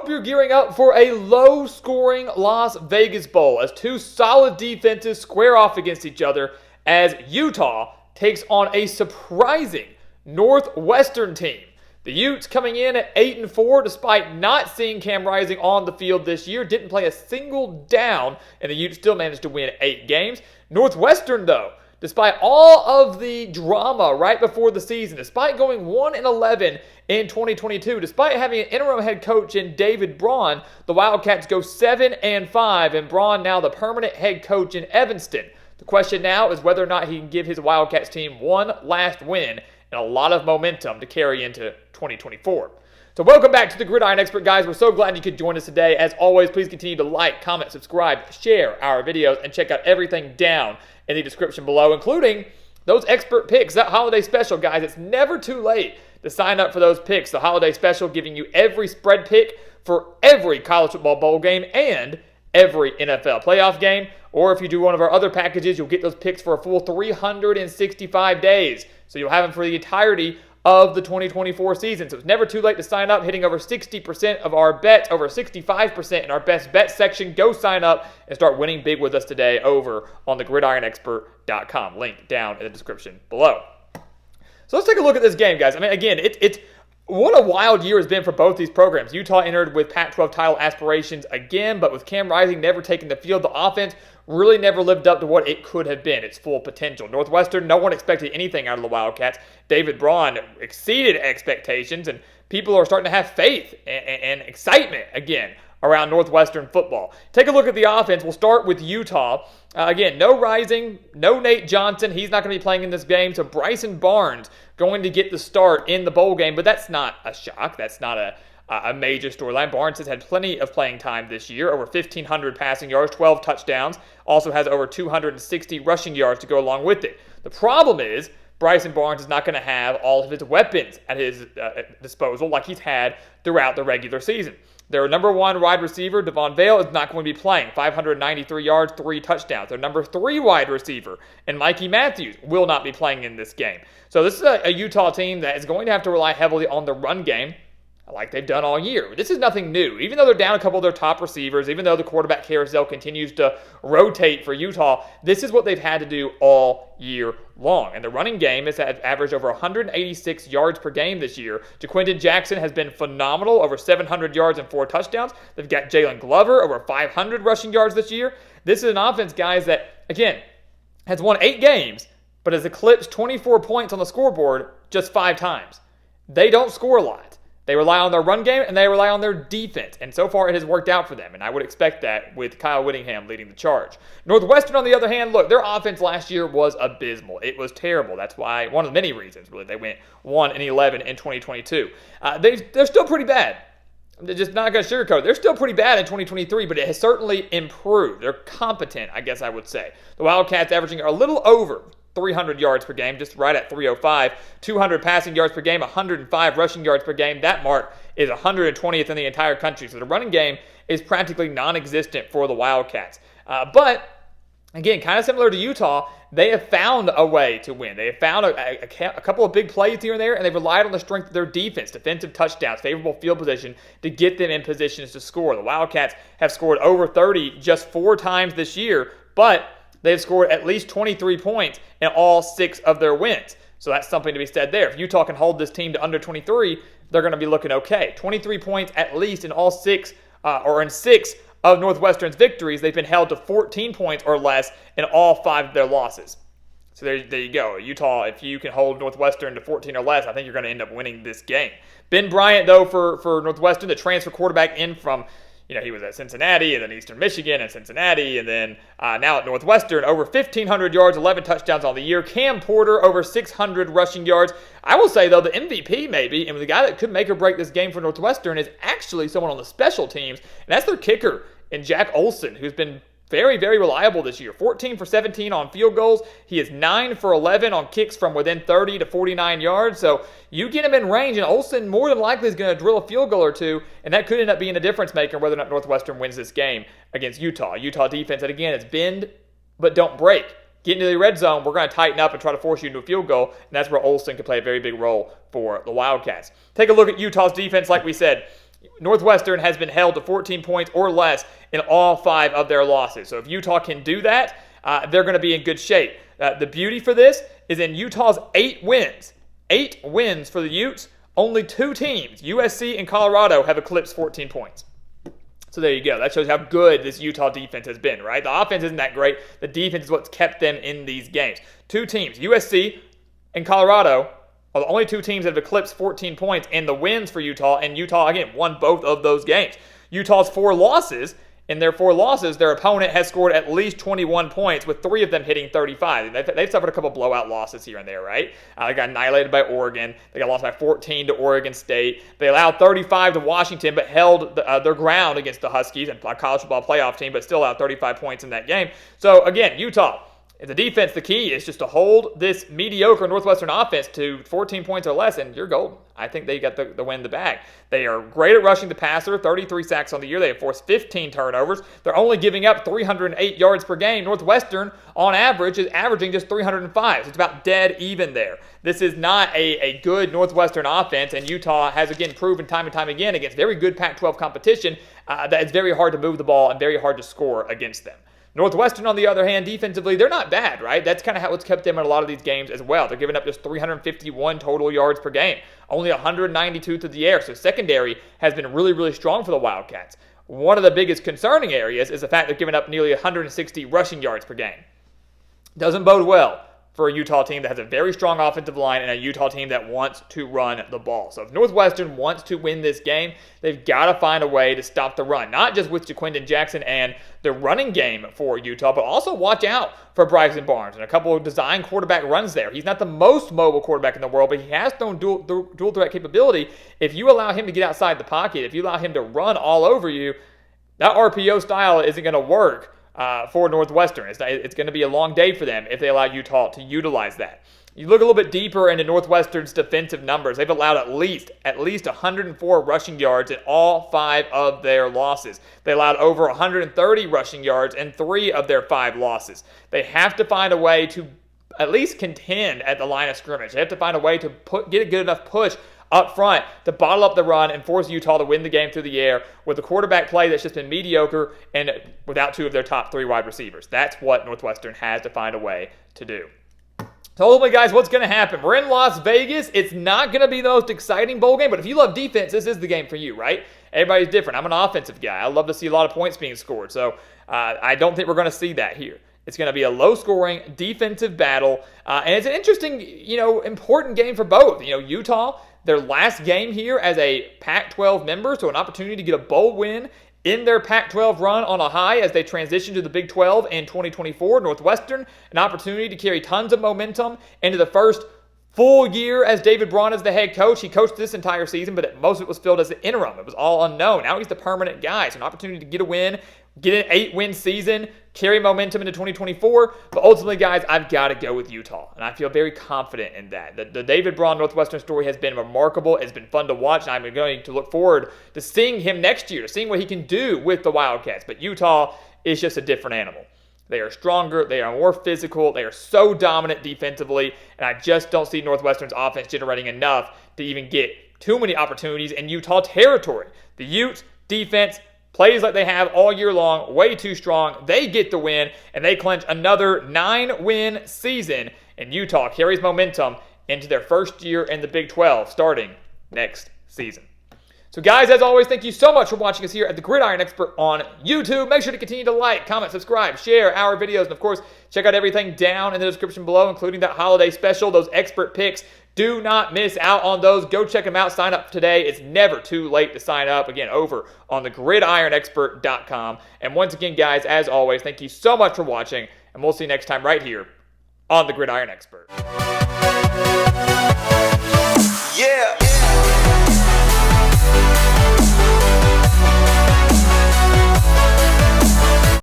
hope you're gearing up for a low-scoring Las Vegas Bowl as two solid defenses square off against each other as Utah takes on a surprising Northwestern team. The Utes coming in at 8-4 despite not seeing Cam Rising on the field this year. Didn't play a single down, and the Utes still managed to win 8 games. Northwestern, though, despite all of the drama right before the season, despite going 1-11 in 2022, despite having an interim head coach in David Braun, the Wildcats go 7-5, and Braun now the permanent head coach in Evanston. The question now is whether or not he can give his Wildcats team one last win and a lot of momentum to carry into 2024. So welcome back to the Gridiron Expert, guys. We're so glad you could join us today. As always, please continue to like, comment, subscribe, share our videos, and check out everything down in the description below, including those expert picks, that holiday special, guys. It's never too late to sign up for those picks. The holiday special giving you every spread pick for every college football bowl game and every NFL playoff game. Or if you do one of our other packages, you'll get those picks for a full 365 days. So you'll have them for the entirety of the 2024 season. So it's never too late to sign up, hitting over 60% of our bets, over 65% in our best bet section. Go sign up and start winning big with us today over on the gridironexpert.com. Link down in the description below. So let's take a look at this game, guys. I mean, again, it's what a wild year has been for both these programs. Utah entered with Pac-12 title aspirations again, but with Cam Rising never taking the field, the offense really never lived up to what it could have been, its full potential. Northwestern, no one expected anything out of the Wildcats. David Braun exceeded expectations, and people are starting to have faith and excitement again around Northwestern football. Take a look at the offense. We'll start with Utah. Again, no Rising, no Nate Johnson. He's not going to be playing in this game, so Bryson Barnes going to get the start in the bowl game, but that's not a shock. That's not a major storyline. Barnes has had plenty of playing time this year, over 1,500 passing yards, 12 touchdowns, also has over 260 rushing yards to go along with it. The problem is Bryson Barnes is not going to have all of his weapons at his disposal like he's had throughout the regular season. Their number 1 wide receiver, Devon Vale, is not going to be playing. 593 yards, 3 touchdowns. Their number 3 wide receiver, and Mikey Matthews, will not be playing in this game. So this is a Utah team that is going to have to rely heavily on the run game, like they've done all year. This is nothing new. Even though they're down a couple of their top receivers, even though the quarterback carousel continues to rotate for Utah, this is what they've had to do all year long. And the running game has averaged over 186 yards per game this year. JaQuinton Jackson has been phenomenal, over 700 yards and 4 touchdowns. They've got Jalen Glover, over 500 rushing yards this year. This is an offense, guys, that, again, has won 8 games, but has eclipsed 24 points on the scoreboard just 5 times. They don't score a lot. They rely on their run game, and they rely on their defense. And so far, it has worked out for them. And I would expect that with Kyle Whittingham leading the charge. Northwestern, on the other hand, look, their offense last year was abysmal. It was terrible. That's why, one of the many reasons, really, they went 1-11 in 2022. They're still pretty bad. They're just not going to sugarcoat it. They're still pretty bad in 2023, but it has certainly improved. They're competent, I guess I would say. The Wildcats averaging a little over 300 yards per game, just right at 305, 200 passing yards per game, 105 rushing yards per game. That mark is 120th in the entire country. So the running game is practically non-existent for the Wildcats. But, again, kind of similar to Utah, they have found a way to win. They have found a couple of big plays here and there, and they've relied on the strength of their defense, defensive touchdowns, favorable field position to get them in positions to score. The Wildcats have scored over 30 just 4 times this year, but they've scored at least 23 points in all 6 of their wins. So that's something to be said there. If Utah can hold this team to under 23, they're going to be looking okay. 23 points at least in all 6, or in 6 of Northwestern's victories. They've been held to 14 points or less in all 5 of their losses. So there you go. Utah, if you can hold Northwestern to 14 or less, I think you're going to end up winning this game. Ben Bryant, though, for Northwestern, the transfer quarterback in from, he was at Cincinnati and then Eastern Michigan and Cincinnati and then now at Northwestern, over 1,500 yards, 11 touchdowns on the year. Cam Porter, over 600 rushing yards. I will say, though, the MVP maybe, and the guy that could make or break this game for Northwestern is actually someone on the special teams, and that's their kicker, and Jack Olson, who's been very, very reliable this year. 14 for 17 on field goals. He is 9 for 11 on kicks from within 30 to 49 yards. So you get him in range, and Olsen more than likely is going to drill a field goal or two, and that could end up being a difference maker whether or not Northwestern wins this game against Utah. Utah defense, that again, is bend but don't break. Get into the red zone, we're going to tighten up and try to force you into a field goal, and that's where Olsen can play a very big role for the Wildcats. Take a look at Utah's defense. Like we said, Northwestern has been held to 14 points or less in all 5 of their losses. So if Utah can do that, they're going to be in good shape. The beauty for this is in Utah's 8 wins. 8 wins for the Utes. Only 2 teams, USC and Colorado, have eclipsed 14 points. So there you go. That shows how good this Utah defense has been, right? The offense isn't that great. The defense is what's kept them in these games. 2 teams, USC and Colorado, are the only 2 teams that have eclipsed 14 points in the wins for Utah, and Utah, again, won both of those games. Utah's 4 losses, in their 4 losses, their opponent has scored at least 21 points, with 3 of them hitting 35. They've suffered a couple blowout losses here and there, right? They got annihilated by Oregon. They got lost by 14 to Oregon State. They allowed 35 to Washington, but held their ground against the Huskies, and a college football playoff team, but still allowed 35 points in that game. So, again, Utah, the defense, the key is just to hold this mediocre Northwestern offense to 14 points or less, and you're golden. I think they got the win in the bag. They are great at rushing the passer, 33 sacks on the year. They have forced 15 turnovers. They're only giving up 308 yards per game. Northwestern, on average, is averaging just 305. So it's about dead even there. This is not a good Northwestern offense, and Utah has, again, proven time and time again against very good Pac-12 competition that it's very hard to move the ball and very hard to score against them. Northwestern, on the other hand, defensively, they're not bad, right? That's kind of how it's kept them in a lot of these games as well. They're giving up just 351 total yards per game, only 192 through the air. So secondary has been really, really strong for the Wildcats. One of the biggest concerning areas is the fact they're giving up nearly 160 rushing yards per game. Doesn't bode well for a Utah team that has a very strong offensive line and a Utah team that wants to run the ball. So if Northwestern wants to win this game, they've got to find a way to stop the run, not just with Jaquindon Jackson and the running game for Utah, but also watch out for Bryson Barnes and a couple of design quarterback runs there. He's not the most mobile quarterback in the world, but he has thrown dual threat capability. If you allow him to get outside the pocket, if you allow him to run all over you, that RPO style isn't going to work for Northwestern. It's going to be a long day for them if they allow Utah to utilize that. You look a little bit deeper into Northwestern's defensive numbers. They've allowed at least 104 rushing yards in all 5 of their losses. They allowed over 130 rushing yards in 3 of their 5 losses. They have to find a way to at least contend at the line of scrimmage. They have to find a way to get a good enough push up front to bottle up the run and force Utah to win the game through the air with a quarterback play that's just been mediocre and without 2 of their top 3 wide receivers. That's what Northwestern has to find a way to do. So ultimately, guys, what's going to happen? We're in Las Vegas. It's not going to be the most exciting bowl game, but if you love defense, this is the game for you, right? Everybody's different. I'm an offensive guy. I love to see a lot of points being scored, so I don't think we're going to see that here. It's going to be a low-scoring defensive battle, and it's an interesting, important game for both. Utah, their last game here as a Pac-12 member, so an opportunity to get a bowl win in their Pac-12 run on a high as they transition to the Big 12 in 2024. Northwestern, an opportunity to carry tons of momentum into the first full year as David Braun as the head coach. He coached this entire season, but most of it was filled as an interim. It was all unknown. Now he's the permanent guy, so an opportunity to get a win, get an 8-win season, carry momentum into 2024. But ultimately, guys, I've got to go with Utah, and I feel very confident in that. The David Braun Northwestern story has been remarkable. It's been fun to watch, and I'm going to look forward to seeing him next year, to seeing what he can do with the Wildcats. But Utah is just a different animal. They are stronger. They are more physical. They are so dominant defensively, and I just don't see Northwestern's offense generating enough to even get too many opportunities in Utah territory. The Utes defense plays like they have all year long, way too strong. They get the win, and they clinch another 9-win season, and Utah carries momentum into their first year in the Big 12 starting next season. So guys, as always, thank you so much for watching us here at the Gridiron Expert on YouTube. Make sure to continue to like, comment, subscribe, share our videos, and of course, check out everything down in the description below, including that holiday special, those expert picks. Do not miss out on those. Go check them out. Sign up today. It's never too late to sign up. Again, over on the gridironexpert.com. And once again, guys, as always, thank you so much for watching, and we'll see you next time right here on the Gridiron Expert.